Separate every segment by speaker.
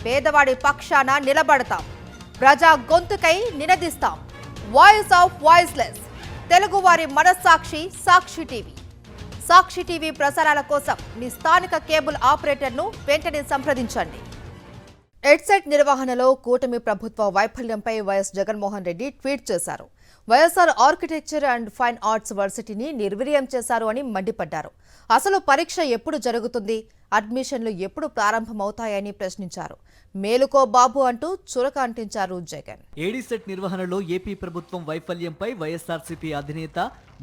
Speaker 1: పేదవాడి పక్షాన నిలబడతాం, ప్రజా గొంతుకై నినదిస్తాం. వాయిస్ ఆఫ్ వాయిస్లెస్, తెలుగువారి మనస్సాక్షి సాక్షి టీవీ. సాక్షి టీవీ ప్రసారాల కోసం మీ స్థానిక కేబుల్ ఆపరేటర్ను వెంటనే సంప్రదించండి. ఎడ్సెట్ నిర్వహణలో కూటమి ప్రభుత్వ వైఫల్యంపై వైఎస్ జగన్మోహన్ రెడ్డి ట్వీట్ చేశారు. YSR architecture and fine arts వర్సిటీని నిర్వీర్యం చేశారు అని మండిపడ్డారు. అసలు పరీక్ష ఎప్పుడు జరుగుతుంది, అడ్మిషన్లు ఎప్పుడు ప్రారంభమవుతాయని ప్రశ్నించారు. మేలుకో బాబు అంటూ చురక అంటించారు జగన్.
Speaker 2: ఏడీసెట్ నిర్వహణలో ఏపీ ప్రభుత్వం వైఫల్యంపై వైఎస్ఆర్సీపీ అధినేత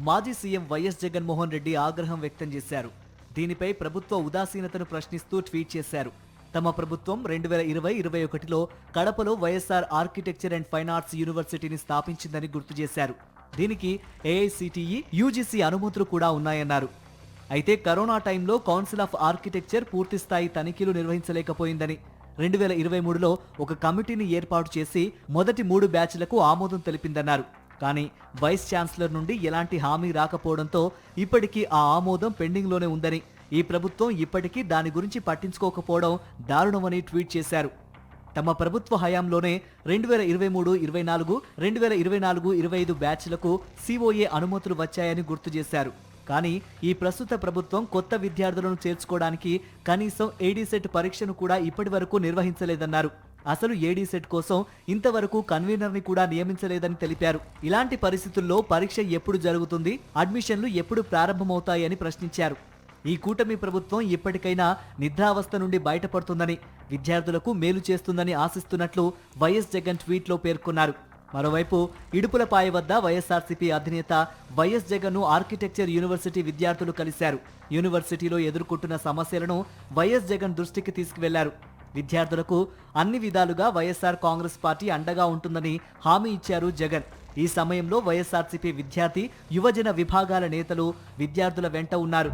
Speaker 2: మాజీ సీఎం వైఎస్ జగన్మోహన్ రెడ్డి ఆగ్రహం వ్యక్తం చేశారు. దీనిపై ప్రభుత్వ ఉదాసీనతను ప్రశ్నిస్తూ ట్వీట్ చేశారు. తమ ప్రభుత్వం 2020-21లో కడపలో YSR architecture and fine arts యూనివర్సిటీని స్థాపించిందని గుర్తు చేశారు. దీనికి ఏఐసిటిఈ, యూజీసీ అనుమతులు కూడా ఉన్నాయన్నారు. అయితే కరోనా టైంలో కౌన్సిల్ ఆఫ్ ఆర్కిటెక్చర్ పూర్తిస్థాయి తనిఖీలు నిర్వహించలేకపోయిందని, 2023లో ఒక కమిటీని ఏర్పాటు చేసి మొదటి 3 బ్యాచ్లకు ఆమోదం తెలిపిందన్నారు. కానీ వైస్ ఛాన్సలర్ నుండి ఎలాంటి హామీ రాకపోవడంతో ఇప్పటికీ ఆ ఆమోదం పెండింగ్లోనే ఉందని, ఈ ప్రభుత్వం ఇప్పటికీ దాని గురించి పట్టించుకోకపోవడం దారుణమని ట్వీట్ చేశారు. తమ ప్రభుత్వ హయాంలోనే 2023-24, 2024-25 బ్యాచ్లకు సిఓఏ అనుమతులు వచ్చాయని గుర్తు చేశారు. కానీ ఈ ప్రస్తుత ప్రభుత్వం కొత్త విద్యార్థులను చేర్చుకోవడానికి కనీసం ఏడీసెట్ పరీక్షను కూడా ఇప్పటి వరకు నిర్వహించలేదన్నారు. అసలు ఏడీసెట్ కోసం ఇంతవరకు కన్వీనర్ని కూడా నియమించలేదని తెలిపారు. ఇలాంటి పరిస్థితుల్లో పరీక్ష ఎప్పుడు జరుగుతుంది, అడ్మిషన్లు ఎప్పుడు ప్రారంభమవుతాయని ప్రశ్నించారు. ఈ కూటమి ప్రభుత్వం ఇప్పటికైనా నిద్రావస్థ నుండి బయటపడుతుందని, విద్యార్థులకు మేలు చేస్తుందని ఆశిస్తున్నట్లు వైఎస్ జగన్ ట్వీట్లో పేర్కొన్నారు. మరోవైపు ఇడుపులపాయ వద్ద వైఎస్ఆర్సీపీ అధినేత వైఎస్ జగన్ను ఆర్కిటెక్చర్ యూనివర్సిటీ విద్యార్థులు కలిశారు. యూనివర్సిటీలో ఎదుర్కొంటున్న సమస్యలను వైఎస్ జగన్ దృష్టికి తీసుకువెళ్లారు. విద్యార్థులకు అన్ని విధాలుగా వైఎస్ఆర్ కాంగ్రెస్ పార్టీ అండగా ఉంటుందని హామీ ఇచ్చారు జగన్. ఈ సమయంలో వైఎస్ఆర్సీపీ విద్యార్థి, యువజన విభాగాల నేతలు విద్యార్థుల వెంట ఉన్నారు.